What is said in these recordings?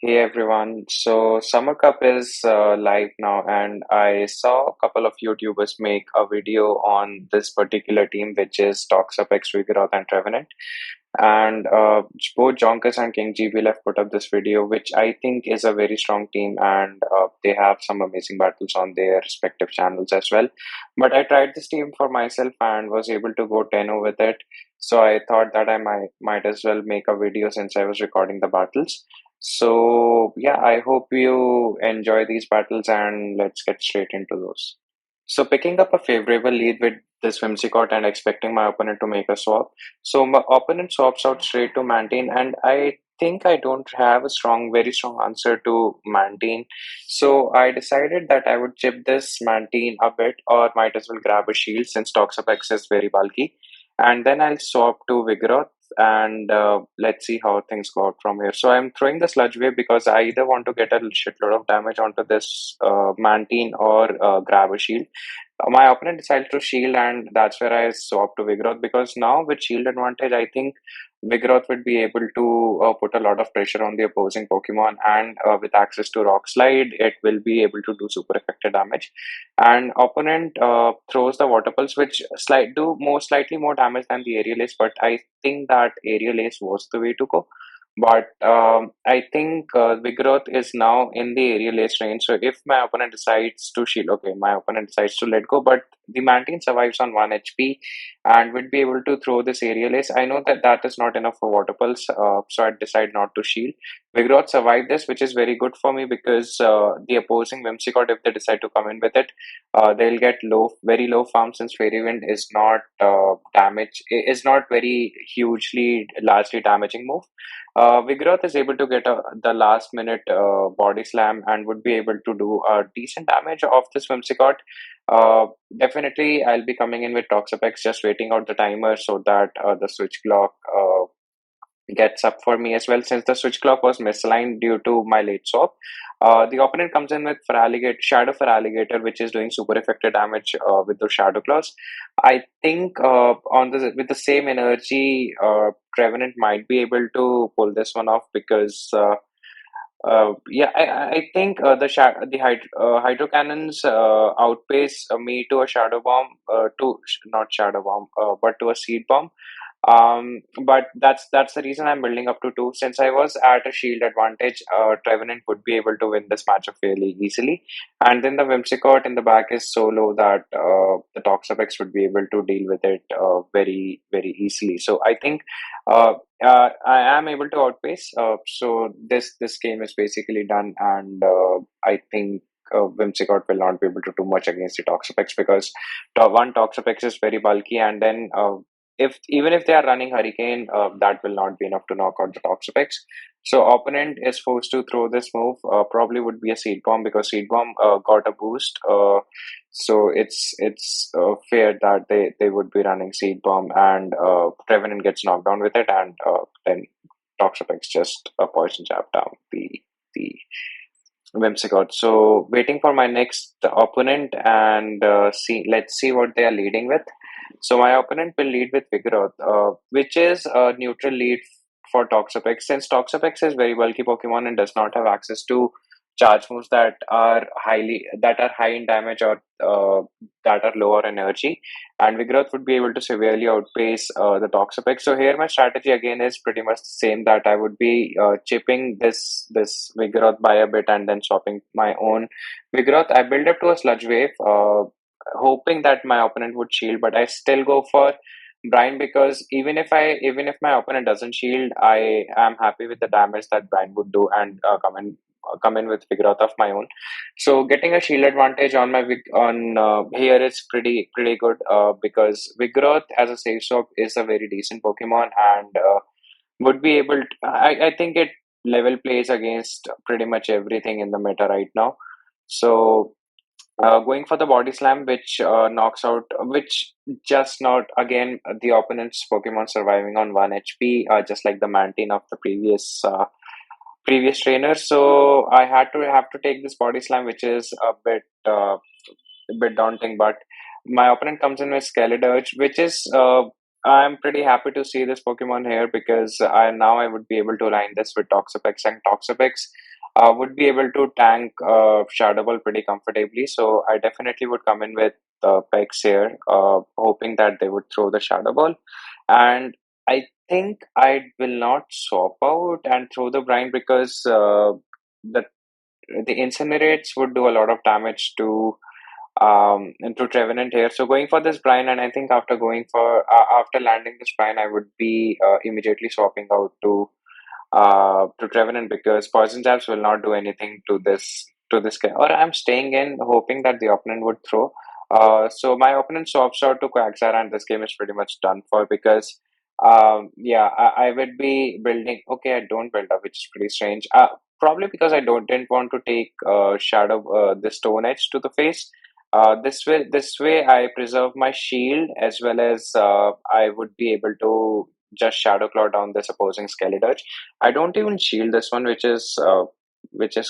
Hey everyone. So Summer Cup is live now, and I saw a couple of YouTubers make a video on this particular team, which is Toxapex, Vigoroth, and Trevenant. And both Jonkus and King GB have put up this video, which I think is a very strong team, and they have some amazing battles on their respective channels as well. But I tried this team for myself and was able to go 10-0 with it. So I thought that I might as well make a video since I was recording the battles. So yeah, I hope you enjoy these battles and let's get straight into those. So picking up a favorable lead with this Whimsicott and expecting my opponent to make a swap. So my opponent swaps out straight to Mantine, and I think I don't have a very strong answer to Mantine. So I decided that I would chip this Mantine a bit, or might as well grab a shield since Toxapex is very bulky. And then I'll swap to Vigoroth and let's see how things go out from here. So I'm throwing the Sludge Wave because I either want to get a shitload of damage onto this Mantine or grab a shield. My opponent decides to shield, and that's where I swap to Vigoroth because now with shield advantage, I think Vigoroth would be able to put a lot of pressure on the opposing Pokemon, and with access to Rock Slide, it will be able to do super effective damage. And opponent throws the Water Pulse, which slightly more damage than the Aerial Ace, but I think that Aerial Ace was the way to go. But I think Vigoroth is now in the aerial ace range. So if my opponent decides to shield, okay, my opponent decides to let go, but the Mantine survives on 1 HP and would be able to throw this aerial ace. I know that that is not enough for Water Pulse, so I decide not to shield. Vigoroth survived this, which is very good for me because the opposing Whimsicott, if they decide to come in with it, they'll get very low farm since Fairy Wind is not is not very largely damaging move. Vigoroth is able to get the last minute body slam and would be able to do decent damage off this Whimsicott. Uh, Definitely, I'll be coming in with Toxapex, just waiting out the timer so that the switch clock gets up for me as well. Since the switch clock was misaligned due to my late swap, the opponent comes in with Shadow for Alligator, which is doing super effective damage with the Shadow Claws. I think with the same energy, Trevenant might be able to pull this one off because yeah, I think Hydro Cannons outpace me to a Shadow Bomb, not Shadow Bomb, but to a Seed Bomb. But that's the reason I'm building up to two. Since I was at a shield advantage, Trevenant would be able to win this matchup fairly easily. And then the Whimsicott in the back is so low that the Toxapex would be able to deal with it very easily. So I think I am able to outpace. So this game is basically done, and I think. Whimsicott will not be able to do much against the Toxapex because one Toxapex is very bulky, and then if even if they are running Hurricane, that will not be enough to knock out the Toxapex. So opponent is forced to throw this move. Probably would be a Seed Bomb because Seed Bomb got a boost. So it's fair that they would be running Seed Bomb, and Trevenant gets knocked down with it, and then Toxapex just poison jab down the Whimsicott. So waiting for my next opponent and let's see what they are leading with. So my opponent will lead with Vigoroth, which is a neutral lead for Toxapex. Since Toxapex is very bulky Pokemon and does not have access to charge moves that are high in damage or that are lower energy, and Vigoroth would be able to severely outpace the Toxapex. So here my strategy again is pretty much the same, that I would be chipping this Vigoroth by a bit and then swapping my own Vigoroth. I build up to a Sludge Wave, hoping that my opponent would shield, but I still go for Brian because even if my opponent doesn't shield, I am happy with the damage that Brian would do and come in with Vigoroth of my own. So getting a shield advantage on on here is pretty good because Vigoroth as a safe swap is a very decent Pokemon and would be able. I think it level plays against pretty much everything in the meta right now. So going for the body slam, which knocks out, which just not again the opponent's Pokemon surviving on 1 HP, just like the Mantine of the previous trainer. So I had to have to take this body slam, which is a bit daunting. But my opponent comes in with Skeledirge, which is I'm pretty happy to see this Pokemon here because I would be able to line this with Toxapex, and Toxapex would be able to tank Shadow Ball pretty comfortably. So I definitely would come in with Pex here, hoping that they would throw the Shadow Ball. And I think I will not swap out and throw the Brine because the the incinerates would do a lot of damage to into Trevenant here. So going for this Brine, and I think after going for after landing this Brine, I would be immediately swapping out to Trevenant because poison jabs will not do anything to this guy. Or I'm staying in hoping that the opponent would throw. So my opponent swaps out to Quagsire, and this game is pretty much done for because yeah, I would be building. Okay, I don't build up, which is pretty strange. Probably because I don't didn't want to take Shadow the Stone Edge to the face. This way, I preserve my shield as well as I would be able to just Shadow Claw down this opposing Skeletor. I don't even shield this one, which is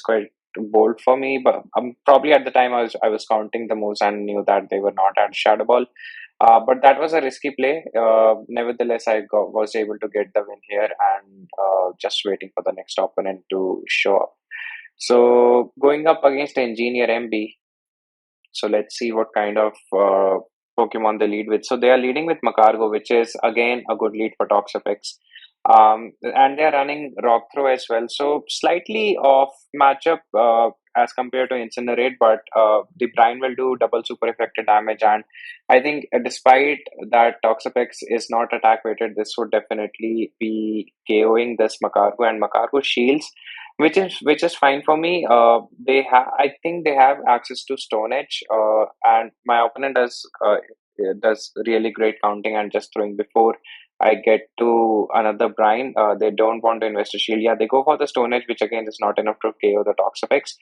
quite bold for me. But probably at the time I was counting the moves and knew that they were not at Shadow Ball. But that was a risky play. Nevertheless, was able to get the win here and just waiting for the next opponent to show up. So going up against Engineer MB, so let's see what kind of Pokemon they lead with. So they are leading with Macargo, which is again a good lead for Toxapex. And they're running Rock Throw as well. So slightly off matchup as compared to Incinerate, but the Brine will do double super effective damage. And I think despite that Toxapex is not attack weighted, this would definitely be KOing this Macargo, and Macargo shields, which is fine for me. I think they have access to Stone Edge, and my opponent does really great counting and just throwing before I get to another Brine. They don't want to invest a shield. Yeah, they go for the Stone Edge, which again is not enough to KO the Toxapex.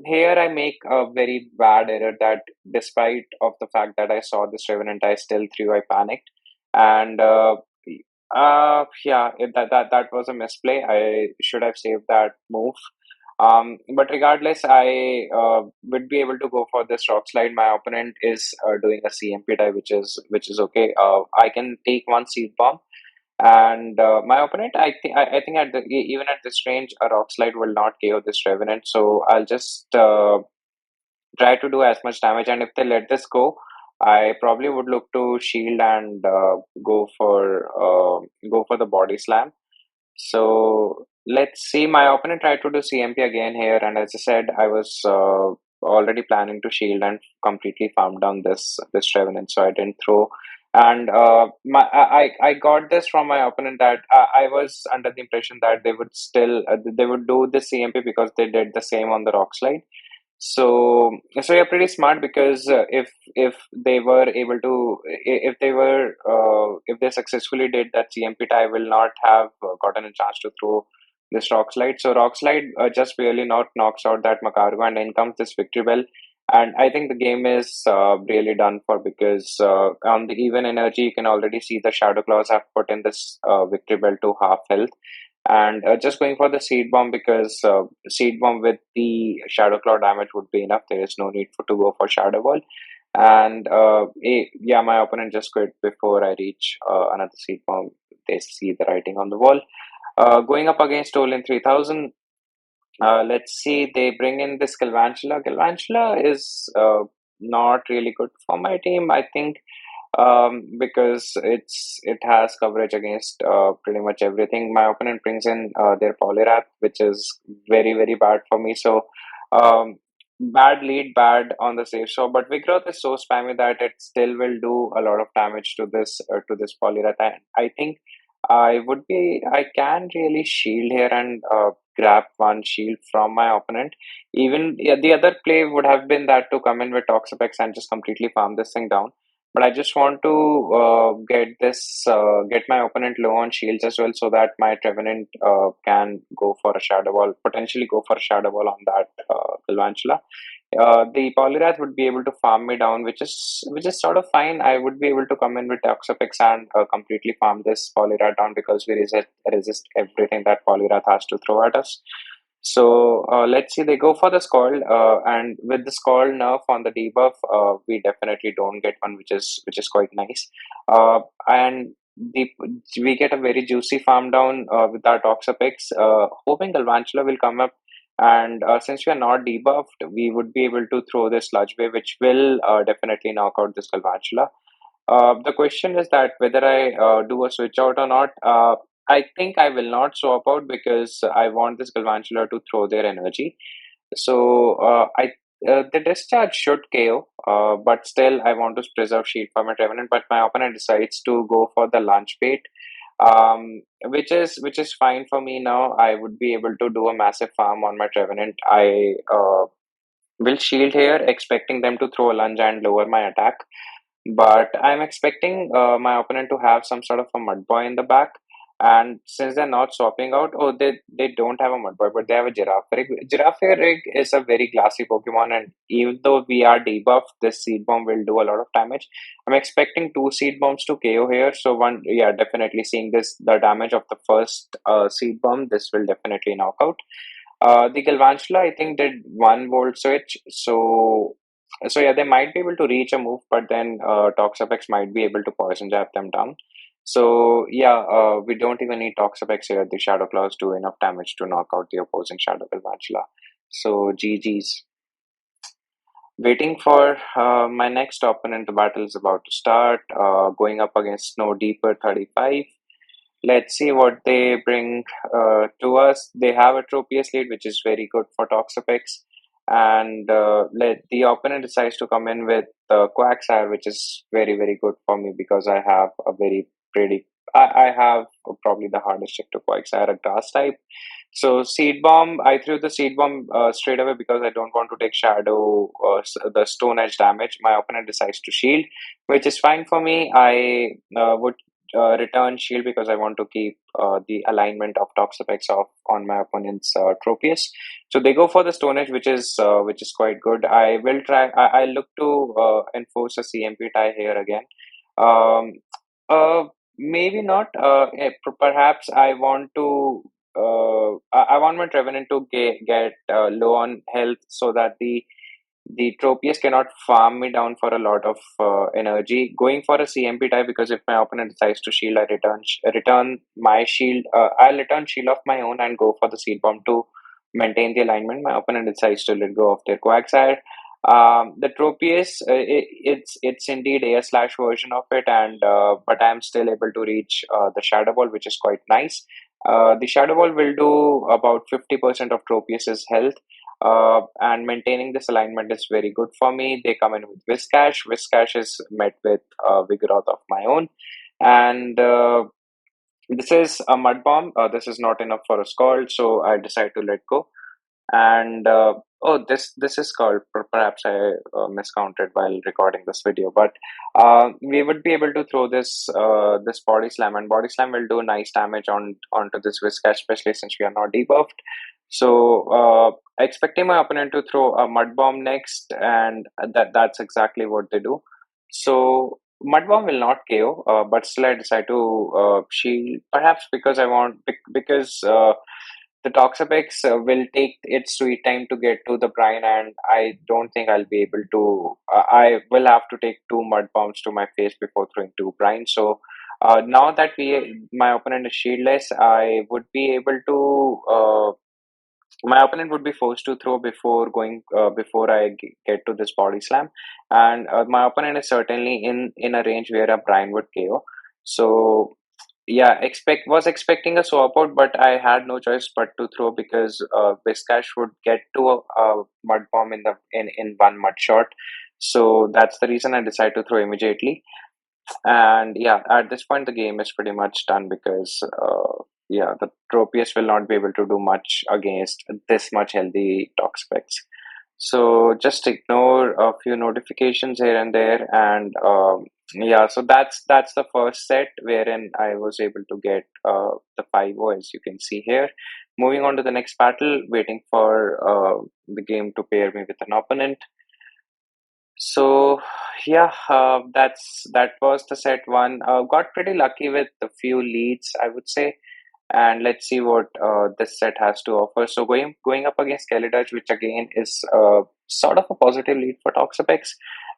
Here I make a very bad error that despite of the fact that I saw this Revenant, I still threw. I panicked, and yeah, that was a misplay. I should have saved that move. But regardless, I would be able to go for this rock slide. My opponent is doing a CMP die, which is okay. I can take one seed bomb, and my opponent, I think even at this range, a rock slide will not KO this Revenant. So I'll just try to do as much damage. And if they let this go, I probably would look to shield and go for the body slam. So let's see. My opponent tried to do CMP again here, and as I said, I was already planning to shield and completely farm down this Revenant, so I didn't throw. And I got this from my opponent that I was under the impression that they would do the CMP because they did the same on the rock slide. So you're pretty smart because if they were able to if they successfully did that CMP, I will not have gotten a chance to throw this rock slide. So rock slide just really not knocks out that Macargo, and in comes this victory bell. And I think the game is really done for because on the even energy you can already see the Shadow Claws have put in this victory bell to half health, and just going for the seed bomb because seed bomb with the shadow claw damage would be enough. There is no need to go for shadow ball. And yeah, my opponent just quit before I reach another seed bomb. They see the writing on the wall. Going up against Olin 3000. Let's see, they bring in this Galvantula. Galvantula is not really good for my team, I think, because it has coverage against pretty much everything. My opponent brings in their Poliwrath, which is very bad for me. So bad lead, bad on the save show. But Vigoroth is so spammy that it still will do a lot of damage to this Poliwrath. And I think I can really shield here and grab one shield from my opponent. Even yeah, the other play would have been that to come in with Toxapex and just completely farm this thing down. But I just want to get my opponent low on shields as well, so that my Trevenant can go for a Shadow Ball, potentially go for a Shadow Ball on that Galvantula. The Poliwrath would be able to farm me down, which is sort of fine. I would be able to come in with Toxapex and completely farm this Poliwrath down because we resist everything that Poliwrath has to throw at us. So let's see, they go for the Scald, and with the Scald nerf on the debuff, we definitely don't get one, which is quite nice. And the we get a very juicy farm down with our Toxapex, hoping Galvantula will come up And since we are not debuffed, we would be able to throw this sludge wave, which will definitely knock out this Galvantula. The question is that whether I do a switch out or not. I think I will not swap out because I want this Galvantula to throw their energy. So I the discharge should KO, but still I want to preserve shield for my Trevenant. But my opponent decides to go for the launch bait, which is fine for me now. I would be able to do a massive farm on my Trevenant. I will shield here, expecting them to throw a lunge and lower my attack. But I'm expecting my opponent to have some sort of a mud boy in the back. And since they're not swapping out, oh, they don't have a mud boy, but they have a giraffe rig. Giraffe rig is a very glassy Pokemon, and even though we are debuffed, this seed bomb will do a lot of damage. I'm expecting two seed bombs to KO here. So one, yeah, definitely seeing this, the damage of the first seed bomb, this will definitely knock out. The Galvantula, I think, did one volt switch, so yeah, they might be able to reach a move, but then Toxapex might be able to poison jab them down. So yeah, we don't even need Toxapex here. The Shadow Claws do enough damage to knock out the opposing Shadow Galvantula. So GG's. Waiting for my next opponent. The battle is about to start. Going up against Snow Deeper 35. Let's see what they bring to us. They have a Tropius lead, which is very good for Toxapex. And let the opponent decides to come in with Quagsire, which is very, very good for me because I have a very pretty. I have probably the hardest check to Quagsire, a grass type. So Seed Bomb, I threw the Seed Bomb straight away because I don't want to take Shadow, the Stone Edge damage. My opponent decides to shield, which is fine for me. I would return shield because I want to keep the alignment of Toxapex off on my opponent's Tropius. So they go for the Stone Edge, which is quite good. I will try. I look to enforce a CMP tie here again. Um, Maybe not. Perhaps I want to. I want my Trevenant to get low on health so that the Tropius cannot farm me down for a lot of energy. Going for a CMP type because if my opponent decides to shield, I return my shield. I'll return shield of my own and go for the seed bomb to maintain the alignment. My opponent decides to let go of their Quagsire. The Tropius, it's indeed a slash version of it, and but I'm still able to reach the Shadow Ball, which is quite nice. The Shadow Ball will do about 50% of Tropius's health, and maintaining this alignment is very good for me. They come in with Whiskash. Whiskash is met with Vigoroth of my own, and this is a mud bomb. This is not enough for a scald, so I decide to let go. And oh, this is called. Perhaps I miscounted while recording this video, but we would be able to throw this body slam, and body slam will do nice damage onto this Whiskash, especially since we are not debuffed. So expecting my opponent to throw a mud bomb next, and that's exactly what they do. So mud bomb will not KO, but still I decide to shield, perhaps because I want because. The Toxapex will take its sweet time to get to the brine, and I don't think I'll be able to. I will have to take two mud bombs to my face before throwing two brine. So now that my opponent is shieldless, I would be able to. My opponent would be forced to throw before I get to this body slam, and my opponent is certainly in a range where a brine would KO. So yeah, expecting a swap out, but I had no choice but to throw because Viscash would get to a mud bomb in one mud shot. So that's the reason I decided to throw immediately. And yeah, at this point the game is pretty much done because yeah, the Tropius will not be able to do much against this much healthy Toxapex. So just ignore a few notifications here and there, and yeah, so that's the first set wherein I was able to get the 5-0 as you can see here. Moving on to the next battle, waiting for the game to pair me with an opponent. So yeah, that was the set one. Got pretty lucky with a few leads, I would say, and let's see what this set has to offer. So going up against Kelidaj, which again is sort of a positive lead for Toxapex,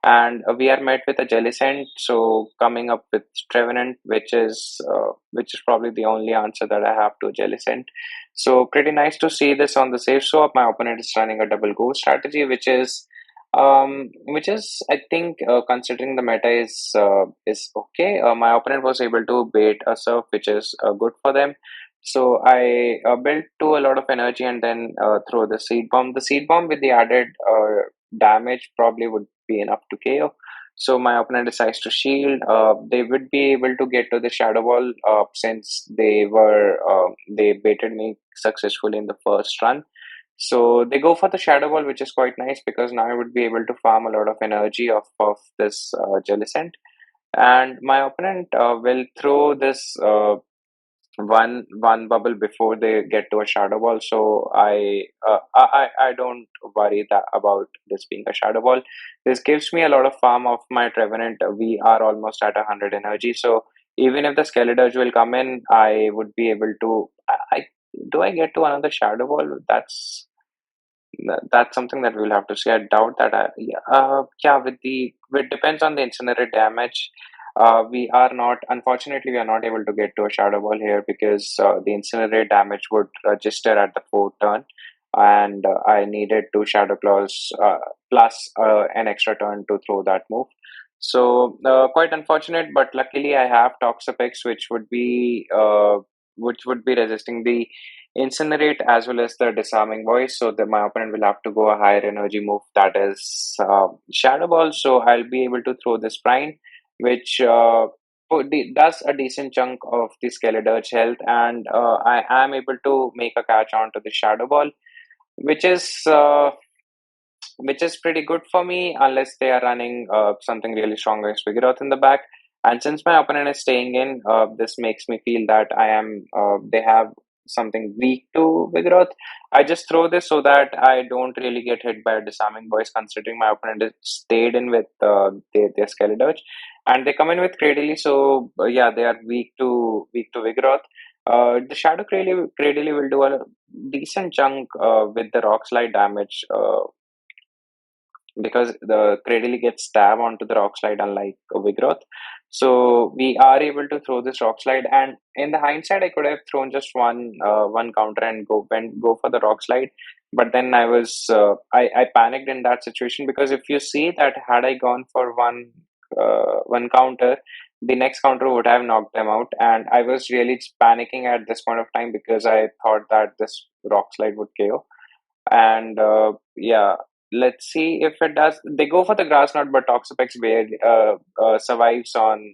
and we are met with a Jellicent. So coming up with Trevenant, which is probably the only answer that I have to Jellicent. So pretty nice to see this on the safe swap. My opponent is running a double go strategy, which is I think considering the meta is okay. My opponent was able to bait a surf, which is good for them. So I built to a lot of energy and then throw the seed bomb. The seed bomb with the added damage probably would be enough to KO. So my opponent decides to shield. They would be able to get to the shadow wall since they baited me successfully in the first run. So they go for the shadow wall, which is quite nice because now I would be able to farm a lot of energy of this Jellicent. And my opponent will throw this one bubble before they get to a shadow ball. So I don't worry that about this being a shadow ball. This gives me a lot of farm of my Trevenant. We are almost at 100 energy, so even if the Skeletorge will come in, I would be able to. I do I get to another shadow ball? That's something that we'll have to see. I doubt that. Yeah, with depends on the incinerate damage. We are not, unfortunately, we are not able to get to a shadow ball here because the incinerate damage would register at the fourth turn, and I needed two shadow claws plus an extra turn to throw that move. So quite unfortunate, but luckily I have Toxapex, which would be resisting the incinerate as well as the disarming voice, so that my opponent will have to go a higher energy move, that is shadow ball. So I'll be able to throw this brine, which does a decent chunk of the Skeletor's health, and I am able to make a catch onto the shadow ball, which is which is pretty good for me unless they are running something really strong against Vigoroth in the back. And since my opponent is staying in, this makes me feel that they have something weak to Vigoroth. I just throw this so that I don't really get hit by a disarming voice, considering my opponent is stayed in with their Skeletorch, and they come in with Cradily. So yeah, they are weak to Vigoroth. The Shadow Cradily will do a decent chunk with the Rock Slide damage. Because the Cradily gets stab onto the rock slide, unlike a Vigoroth. So we are able to throw this rock slide, and in the hindsight, I could have thrown just one counter and go for the rock slide. But then I panicked in that situation, because if you see that had I gone for one counter, the next counter would have knocked them out, and I was really panicking at this point of time because I thought that this rock slide would KO. And yeah, let's see if it does. They go for the grass knot, but Toxapex survives on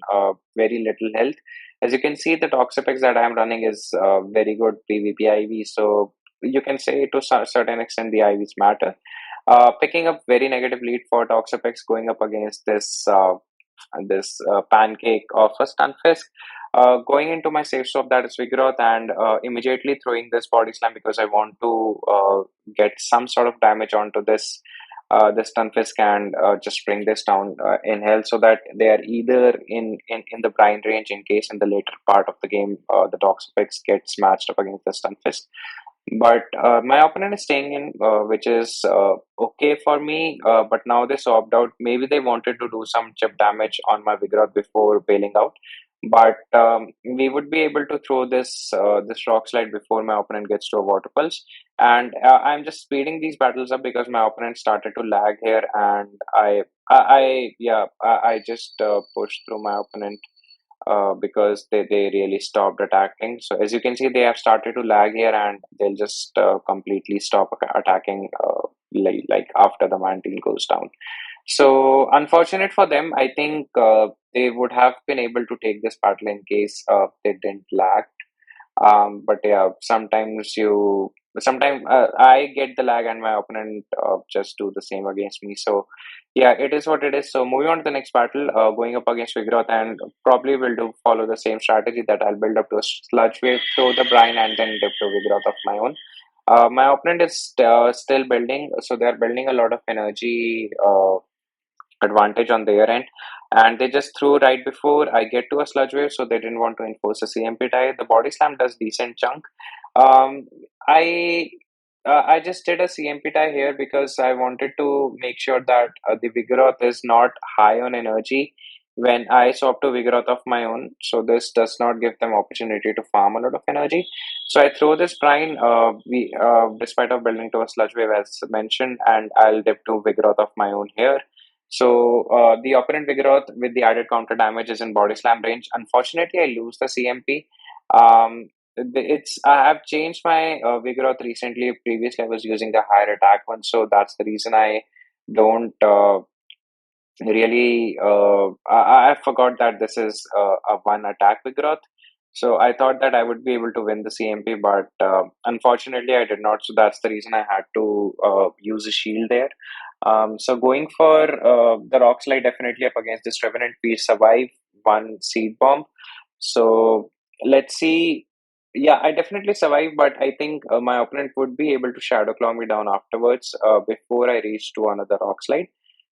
very little health. As you can see, the Toxapex that I'm running is very good PvP IV, so you can say to a certain extent the IVs matter. Picking up very negative lead for Toxapex going up against this pancake of a Stunfisk. Going into my safe swap, that is Vigoroth, and immediately throwing this body slam because I want to get some sort of damage onto this Stunfisk, and just bring this down in health, so that they are either in the brine range in case in the later part of the game the Toxapex gets matched up against the Stunfisk. But my opponent is staying in, which is okay for me. But now they swapped out. Maybe they wanted to do some chip damage on my Vigoroth before bailing out. But we would be able to throw this rock slide before my opponent gets to a water pulse. And I'm just speeding these battles up because my opponent started to lag here, and I just pushed through my opponent because they really stopped attacking. So as you can see, they have started to lag here, and they'll just completely stop attacking like after the mantle goes down. So unfortunate for them. I think they would have been able to take this battle in case they didn't lag. But yeah, sometimes I get the lag and my opponent just do the same against me. So yeah, it is what it is. So moving on to the next battle, going up against Vigoroth, and probably will do follow the same strategy that I'll build up to a sludge wave, throw the brine, and then dip to Vigoroth of my own. My opponent is still building, so they are building a lot of energy advantage on their end, and they just threw right before I get to a sludge wave, so they didn't want to enforce a CMP tie. The body slam does decent chunk. um, I I just did a CMP tie here because I wanted to make sure that the Vigoroth is not high on energy when I swap to Vigoroth of my own, so this does not give them opportunity to farm a lot of energy. So I throw this brine, despite of building to a sludge wave as mentioned, and I'll dip to Vigoroth of my own here. So the opponent Vigoroth with the added counter damage is in body slam range. Unfortunately, I lose the CMP. It's I have changed my Vigoroth recently. Previously, I was using the higher attack one, so that's the reason I don't really I forgot that this is a one attack Vigoroth. So I thought that I would be able to win the CMP, but unfortunately I did not. So that's the reason I had to use a shield there. So going for the rock slide, definitely up against this Trevenant, we survive one seed bomb. So let's see. Yeah, I definitely survived, but I think my opponent would be able to shadow claw me down afterwards before I reach to another rock slide.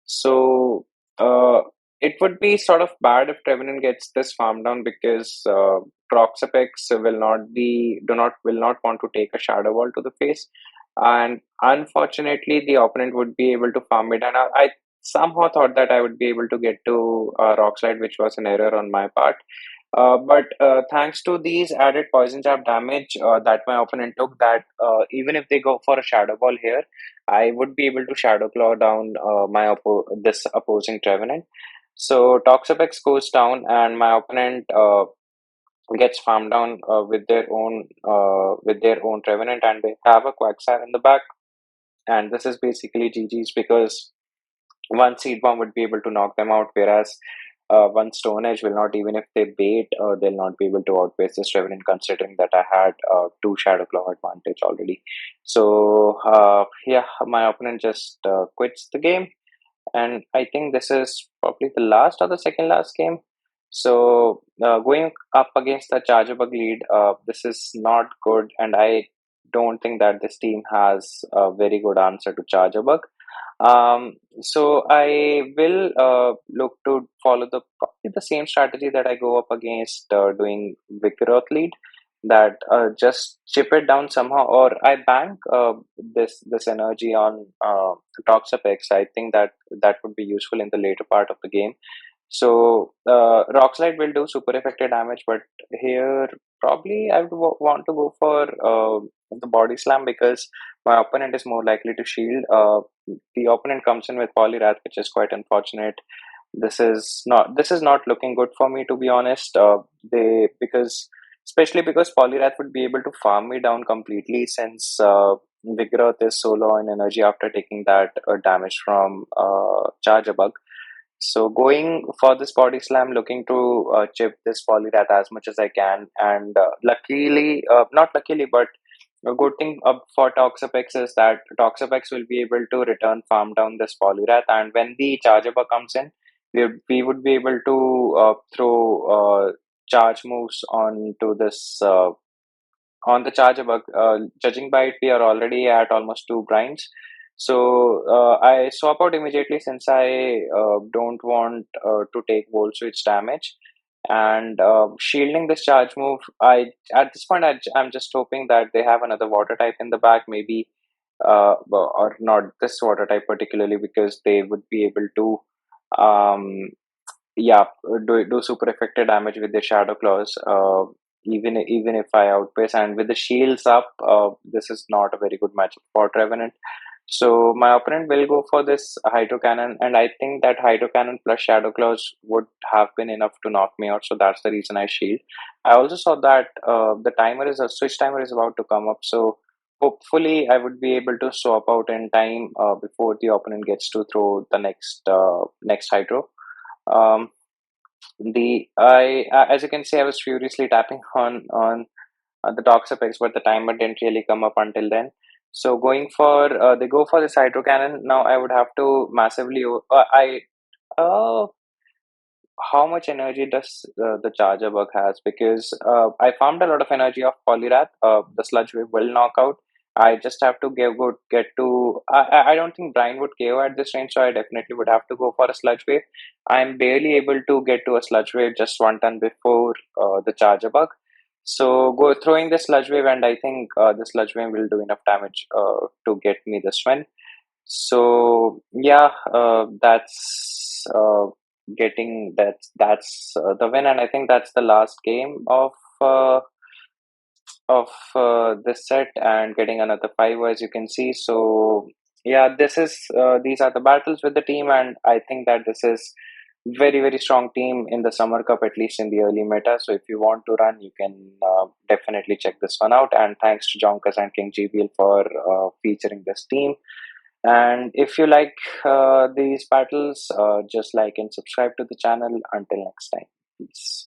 So uh, it would be sort of bad if Trevenant gets this farm down because Toxapex will not want to take a shadow wall to the face, and unfortunately the opponent would be able to farm it. And I somehow thought that I would be able to get to rock slide, which was an error on my part. But thanks to these added poison jab damage that my opponent took, that even if they go for a shadow ball here, I would be able to shadow claw down this opposing Trevenant. So Toxapex goes down, and my opponent gets farmed down with their own Trevenant, and they have a Quagsire in the back. And this is basically GG's because one seed bomb would be able to knock them out, whereas one stone edge will not. Even if they bait, they'll not be able to outpace this Revenant, considering that I had two Shadow Claw advantage already. So yeah, my opponent just quits the game, and I think this is probably the last or the second last game. So going up against the Charger Bug lead, this is not good, and I don't think that this team has a very good answer to Charger Bug. So I will look to follow probably the same strategy that I go up against doing Vigoroth lead. That just chip it down somehow, or I bank this energy on Toxapex. I think that that would be useful in the later part of the game. So Rock Slide will do super effective damage, but here probably I would want to go for the Body Slam because my opponent is more likely to shield. The opponent comes in with Polyrath, which is quite unfortunate. This is not looking good for me, to be honest. They because Especially because Polyrath would be able to farm me down completely since Vigoroth is so low in energy after taking that damage from Charge Bug. So going for this body slam, looking to chip this Polyrath as much as I can, and luckily, not luckily, but a good thing for Toxapex is that Toxapex will be able to return farm down this Polyrath, and when the Chargeable comes in, we would be able to throw charge moves onto this on the charger bug. Judging by it, we are already at almost two grinds. So I swap out immediately since I don't want to take volt switch damage. And shielding this charge move, I at this point I'm just hoping that they have another water type in the back, maybe or not this water type particularly, because they would be able to yeah, do super effective damage with the shadow claws. Even if I outpace, and with the shields up, this is not a very good matchup for Trevenant. So my opponent will go for this Hydro Cannon, and I think that Hydro Cannon plus Shadow Claws would have been enough to knock me out. So that's the reason I shield. I also saw that the timer is a switch timer is about to come up. So hopefully I would be able to swap out in time before the opponent gets to throw the next Hydro. Um, as you can see, I was furiously tapping on the Toxapex, but the timer didn't really come up until then. So they go for this hydro cannon. Now I would have to massively I how much energy does the charger bug has, because I farmed a lot of energy of Polyrath. The sludge wave will knock out. I just have to get to. I don't think Brian would KO at this range, so I definitely would have to go for a sludge wave. I'm barely able to get to a sludge wave just one turn before the charger bug. So go throwing the sludge wave, and I think the sludge wave will do enough damage to get me this win. So yeah, that's getting that's the win, and I think that's the last game uh, of this set, and getting another 5 as you can see. So yeah, this is these are the battles with the team, and I think that this is very strong team in the Summer Cup, at least in the early meta. So if you want to run, you can definitely check this one out. And thanks to Jonkas and King GBL for featuring this team. And if you like these battles, just like and subscribe to the channel. Until next time, peace.